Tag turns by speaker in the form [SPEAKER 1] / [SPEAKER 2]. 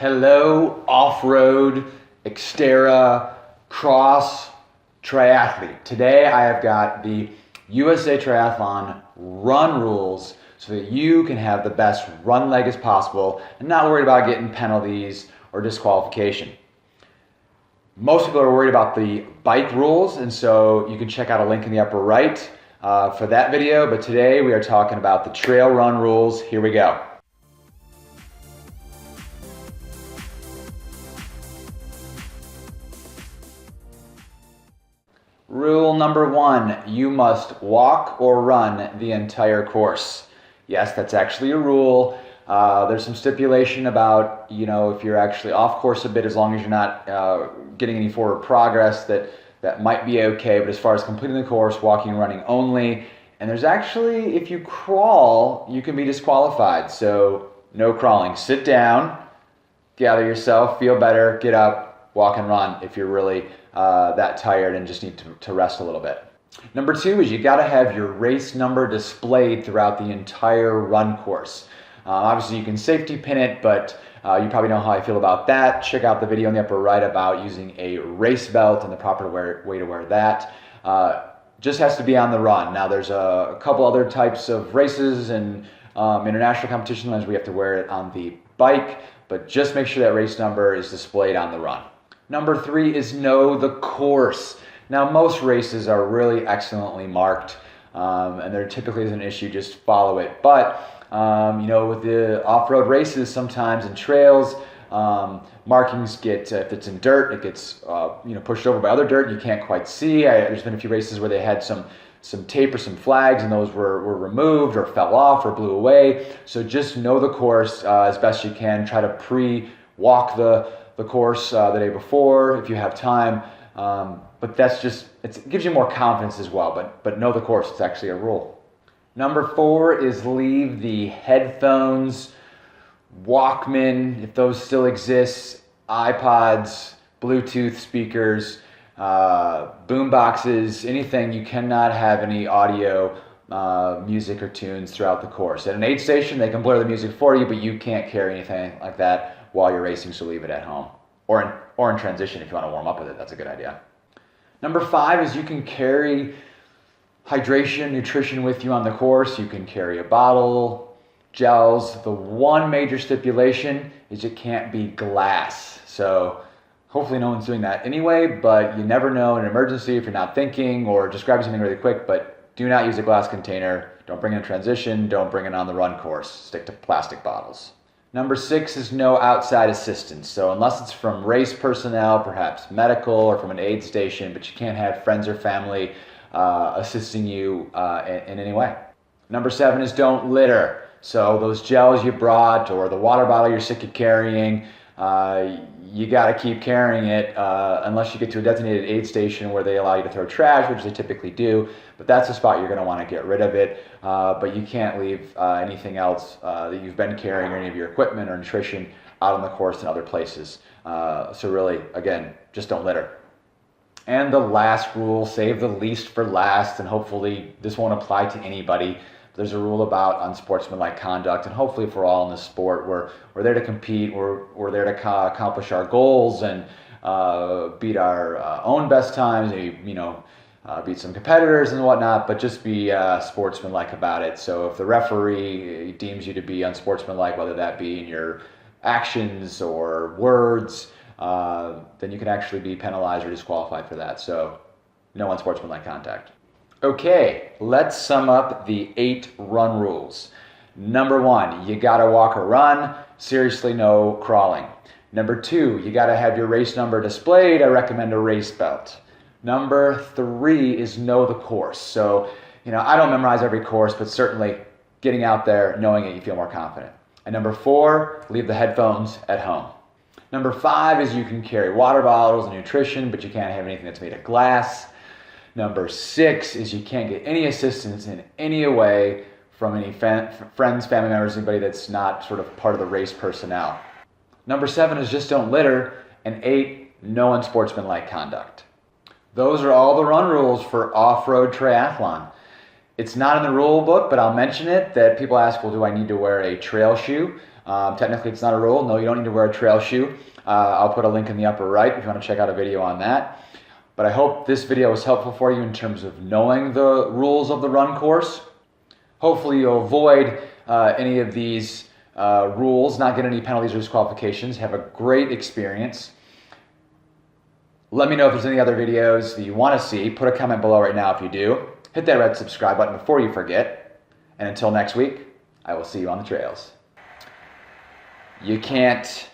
[SPEAKER 1] Hello, off-road, Xterra, cross, triathlete. Today I have got the USA Triathlon run rules so that you can have the best run leg as possible and not worried about getting penalties or disqualification. Most people are worried about the bike rules, and so you can check out a link in the upper right for that video, but today we are talking about the trail run rules. Here we go. Rule number one, you must walk or run the entire course. Yes, that's actually a rule. There's some stipulation about, if you're actually off course a bit, as long as you're not getting any forward progress, that might be okay. But as far as completing the course, walking and running only. And there's actually, if you crawl, you can be disqualified. So no crawling. Sit down, gather yourself, feel better, get up, walk and run if you're really that tired and just need to rest a little bit. Number two is you got to have your race number displayed throughout the entire run course. Obviously you can safety pin it, but you probably know how I feel about that. Check out the video in the upper right about using a race belt and the proper way to wear that. Just has to be on the run. Now there's a couple other types of races and international competition ones we have to wear it on the bike, but just make sure that race number is displayed on the run. Number three is know the course. Now most races are really excellently marked and there typically is an issue, just follow it. But with the off-road races sometimes in trails, markings get, if it's in dirt, it gets pushed over by other dirt and you can't quite see. There's been a few races where they had some tape or some flags and those were removed or fell off or blew away. So just know the course as best you can. Try to pre-walk the course the day before if you have time, but it gives you more confidence as well, but know the course. It's actually a rule. Number four is leave the headphones, Walkman, if those still exist, iPods, Bluetooth speakers, boom boxes, anything. You cannot have any audio music or tunes throughout the course. At an aid station, they can blur the music for you, but you can't carry anything like that while you're racing, so leave it at home. Or in transition if you want to warm up with it, that's a good idea. Number five is you can carry hydration, nutrition with you on the course. You can carry a bottle, gels. The one major stipulation is it can't be glass. So hopefully no one's doing that anyway, but you never know in an emergency if you're not thinking or just grabbing something really quick, but do not use a glass container. Don't bring it in transition. Don't bring it on the run course. Stick to plastic bottles. Number six is no outside assistance. So unless it's from race personnel, perhaps medical or from an aid station, but you can't have friends or family assisting you in any way. Number seven is don't litter. So those gels you brought or the water bottle you're sick of carrying, you got to keep carrying it unless you get to a designated aid station where they allow you to throw trash, which they typically do. But that's the spot you're going to want to get rid of it. But you can't leave anything else that you've been carrying or any of your equipment or nutrition out on the course in other places. So really, again, just don't litter. And the last rule, save the least for last, and hopefully this won't apply to anybody. There's a rule about unsportsmanlike conduct, and hopefully if we're all in this sport, we're there to compete, we're there to accomplish our goals and beat our own best times, beat some competitors and whatnot, but just be sportsmanlike about it. So if the referee deems you to be unsportsmanlike, whether that be in your actions or words, then you can actually be penalized or disqualified for that. So no unsportsmanlike contact. Okay, let's sum up the 8 run rules. Number one, you gotta walk or run. Seriously, no crawling. Number two, you gotta have your race number displayed. I recommend a race belt. Number three is know the course. So, I don't memorize every course, but certainly getting out there, knowing it, you feel more confident. And number four, leave the headphones at home. Number five is you can carry water bottles and nutrition, but you can't have anything that's made of glass. Number six is you can't get any assistance in any way from any friends, family members, anybody that's not sort of part of the race personnel. Number seven is just don't litter. And 8, no unsportsmanlike conduct. Those are all the run rules for off-road triathlon. It's not in the rule book, but I'll mention it that people ask, well, do I need to wear a trail shoe? Technically, it's not a rule. No, you don't need to wear a trail shoe. I'll put a link in the upper right if you want to check out a video on that. But I hope this video was helpful for you in terms of knowing the rules of the run course. Hopefully you'll avoid any of these rules, not get any penalties or disqualifications, have a great experience. Let me know if there's any other videos that you want to see. Put a comment below right now if you do. Hit that red subscribe button before you forget. And until next week, I will see you on the trails. You can't